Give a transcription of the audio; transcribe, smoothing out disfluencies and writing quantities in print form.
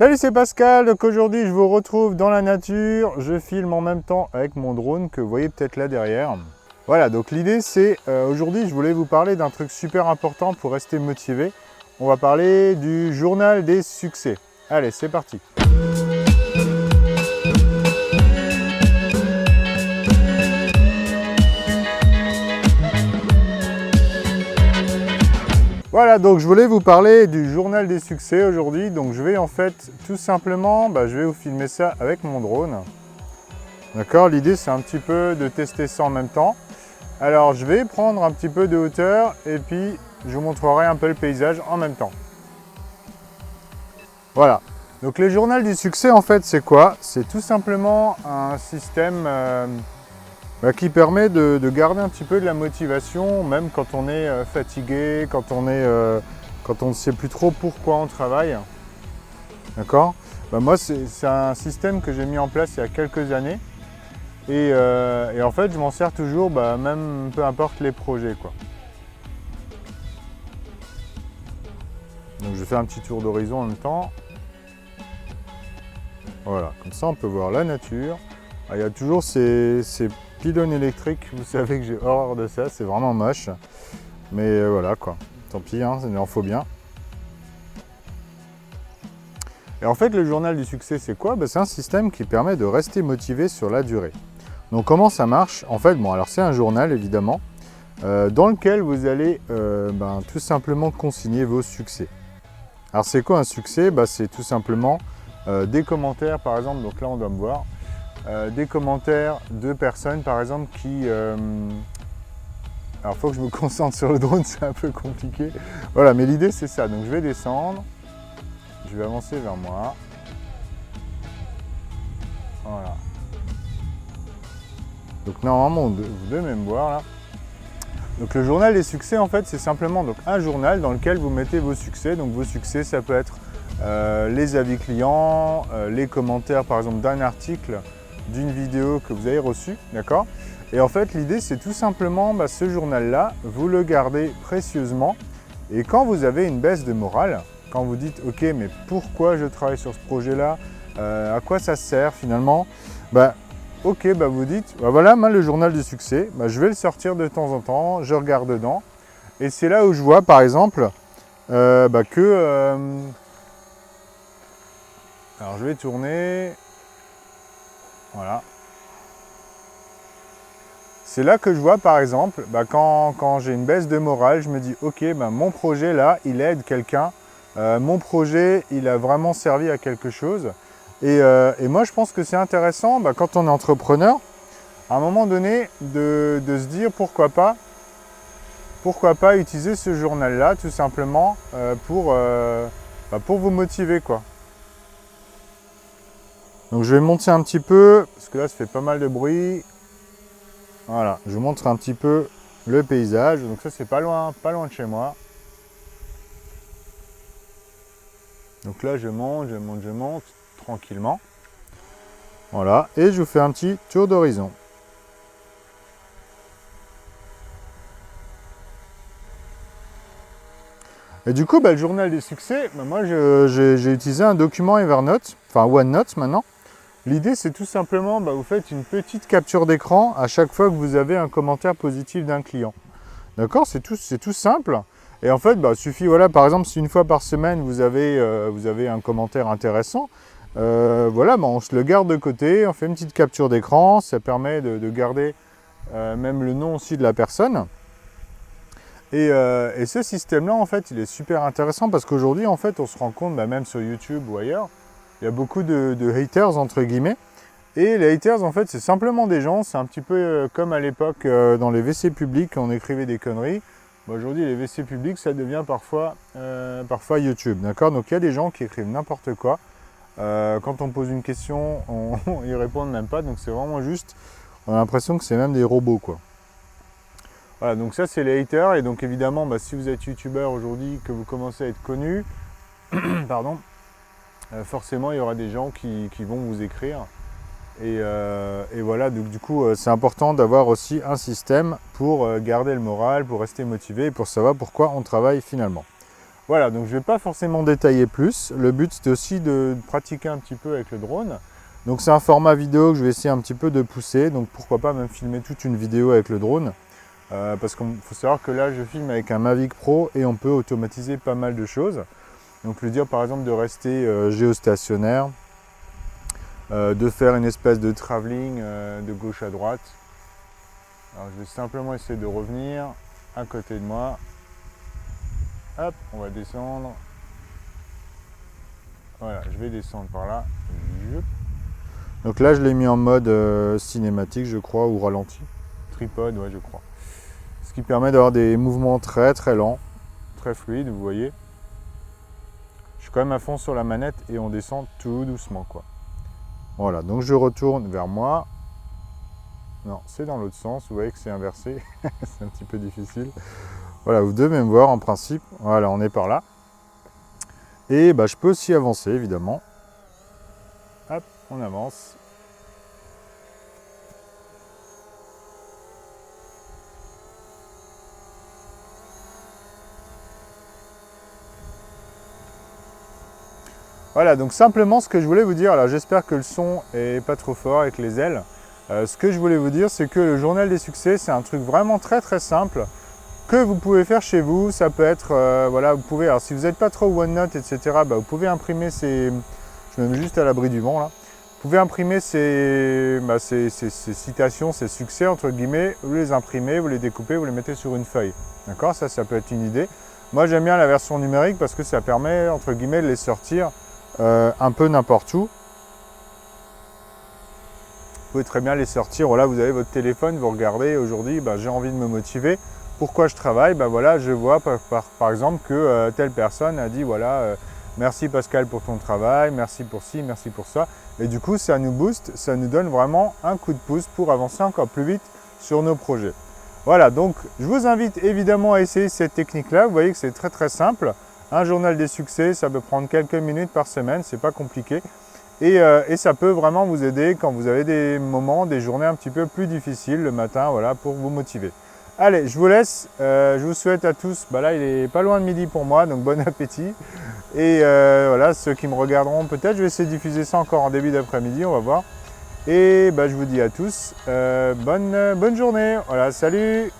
Salut, c'est Pascal. Donc aujourd'hui, je vous retrouve dans la nature. Je filme en même temps avec mon drone que vous voyez peut-être là derrière. Voilà, donc l'idée c'est aujourd'hui, je voulais vous parler d'un truc super important pour rester motivé. On va parler du journal des succès. Allez, c'est parti. Voilà, donc je voulais vous parler du journal des succès aujourd'hui. Donc je vais en fait tout simplement, je vais vous filmer ça avec mon drone. D'accord, l'idée c'est un petit peu de tester ça en même temps. Alors je vais prendre un petit peu de hauteur et puis je vous montrerai un peu le paysage en même temps. Voilà, donc le journal du succès en fait c'est quoi? C'est tout simplement un système qui permet de garder un petit peu de la motivation, même quand on est fatigué, quand on ne sait plus trop pourquoi on travaille. D'accord? Moi, c'est un système que j'ai mis en place il y a quelques années. Et en fait, je m'en sers toujours, même peu importe les projets, quoi. Donc, je fais un petit tour d'horizon en même temps. Voilà, comme ça, on peut voir la nature. Alors, il y a toujours ces pylônes électriques, vous savez que j'ai horreur de ça, c'est vraiment moche. Mais voilà, quoi. Tant pis, hein, il en faut bien. Et en fait, le journal du succès, c'est quoi? C'est un système qui permet de rester motivé sur la durée. Donc comment ça marche? En fait, alors c'est un journal évidemment, dans lequel vous allez tout simplement consigner vos succès. Alors c'est quoi un succès? C'est tout simplement des commentaires par exemple, donc là on doit me voir, des commentaires de personnes par exemple qui... alors il faut que je me concentre sur le drone, c'est un peu compliqué. Voilà, mais l'idée c'est ça, donc je vais descendre, je vais avancer vers moi. Voilà. Donc normalement, vous devez même voir là. Donc le journal des succès, en fait, c'est simplement donc, un journal dans lequel vous mettez vos succès. Donc vos succès, ça peut être les avis clients, les commentaires, par exemple, d'un article, d'une vidéo que vous avez reçue, d'accord? Et en fait, l'idée, c'est tout simplement, ce journal-là, vous le gardez précieusement. Et quand vous avez une baisse de morale, quand vous dites, ok, mais pourquoi je travaille sur ce projet-là? À quoi ça sert finalement? Ok, vous dites, voilà, le journal du succès, je vais le sortir de temps en temps, je regarde dedans. Et c'est là où je vois, par exemple, que... alors, je vais tourner. Voilà. C'est là que je vois, par exemple, quand j'ai une baisse de morale, je me dis, ok, mon projet, là, il aide quelqu'un. Mon projet, il a vraiment servi à quelque chose. Et moi, je pense que c'est intéressant, quand on est entrepreneur, à un moment donné, de se dire pourquoi pas utiliser ce journal-là, tout simplement, pour vous motiver, quoi. Donc, je vais monter un petit peu, parce que là, ça fait pas mal de bruit. Voilà, je vous montre un petit peu le paysage. Donc, ça, c'est pas loin de chez moi. Donc là, je monte tranquillement. Voilà, et je vous fais un petit tour d'horizon. Et du coup, le journal des succès, moi j'ai utilisé un document Evernote, enfin OneNote maintenant. L'idée, c'est tout simplement, vous faites une petite capture d'écran à chaque fois que vous avez un commentaire positif d'un client. D'accord? C'est tout simple. Et en fait, il suffit, voilà, par exemple, si une fois par semaine, vous avez un commentaire intéressant, voilà, on se le garde de côté, on fait une petite capture d'écran, ça permet de garder même le nom aussi de la personne. Et ce système-là, en fait, il est super intéressant parce qu'aujourd'hui, en fait, on se rend compte, même sur YouTube ou ailleurs, il y a beaucoup de haters, entre guillemets. Et les haters, en fait, c'est simplement des gens, c'est un petit peu comme à l'époque dans les WC publics, on écrivait des conneries. Aujourd'hui, les WC publics, ça devient parfois YouTube, d'accord? Donc, il y a des gens qui écrivent n'importe quoi. Quand on pose une question, ils répondent même pas. Donc, c'est vraiment juste, on a l'impression que c'est même des robots, quoi. Voilà, donc ça, c'est les haters. Et donc, évidemment, si vous êtes youtubeur aujourd'hui, que vous commencez à être connu, pardon, forcément, il y aura des gens qui vont vous écrire. Et voilà, donc du coup, c'est important d'avoir aussi un système pour garder le moral, pour rester motivé et pour savoir pourquoi on travaille finalement. Voilà, donc je ne vais pas forcément détailler plus. Le but, c'est aussi de pratiquer un petit peu avec le drone. Donc c'est un format vidéo que je vais essayer un petit peu de pousser. Donc pourquoi pas même filmer toute une vidéo avec le drone. Parce qu'il faut savoir que là, je filme avec un Mavic Pro et on peut automatiser pas mal de choses. Donc lui dire par exemple de rester géostationnaire, de faire une espèce de travelling de gauche à droite. Alors je vais simplement essayer de revenir à côté de moi. Hop, on va descendre. Voilà, je vais descendre par là. Donc là, je l'ai mis en mode cinématique, je crois, ou ralenti. Tripod, ouais, je crois. Ce qui permet d'avoir des mouvements très très lents, très fluides, vous voyez. Je suis quand même à fond sur la manette et on descend tout doucement, quoi. Voilà, donc je retourne vers moi. Non, c'est dans l'autre sens, vous voyez que c'est inversé. C'est un petit peu difficile. Voilà, vous devez me voir en principe. Voilà, on est par là. Et bah, je peux aussi avancer, évidemment. Hop, on avance. Voilà, donc simplement ce que je voulais vous dire, alors j'espère que le son est pas trop fort avec les ailes. Ce que je voulais vous dire, c'est que le journal des succès, c'est un truc vraiment très très simple que vous pouvez faire chez vous. Ça peut être, voilà, vous pouvez, alors si vous n'êtes pas trop OneNote, etc., bah, vous pouvez imprimer ces, je me mets juste à l'abri du vent là, vous pouvez imprimer ces citations, ces succès, entre guillemets, vous les imprimez, vous les découpez, vous les mettez sur une feuille. D'accord, ça peut être une idée. Moi j'aime bien la version numérique parce que ça permet, entre guillemets, de les sortir un peu n'importe où. Vous pouvez très bien les sortir. Voilà, vous avez votre téléphone, vous regardez aujourd'hui, j'ai envie de me motiver. Pourquoi je travaille? Voilà, je vois par exemple que telle personne a dit voilà, merci Pascal pour ton travail, merci pour ci, merci pour ça. Et du coup, ça nous booste, ça nous donne vraiment un coup de pouce pour avancer encore plus vite sur nos projets. Voilà, donc je vous invite évidemment à essayer cette technique-là. Vous voyez que c'est très très simple. Un journal des succès, ça peut prendre quelques minutes par semaine, c'est pas compliqué. Et ça peut vraiment vous aider quand vous avez des moments, des journées un petit peu plus difficiles le matin, voilà, pour vous motiver. Allez, je vous laisse. Je vous souhaite à tous, là il est pas loin de midi pour moi, donc bon appétit. Et voilà, ceux qui me regarderont peut-être, je vais essayer de diffuser ça encore en début d'après-midi, on va voir. Et je vous dis à tous, bonne journée. Voilà, salut!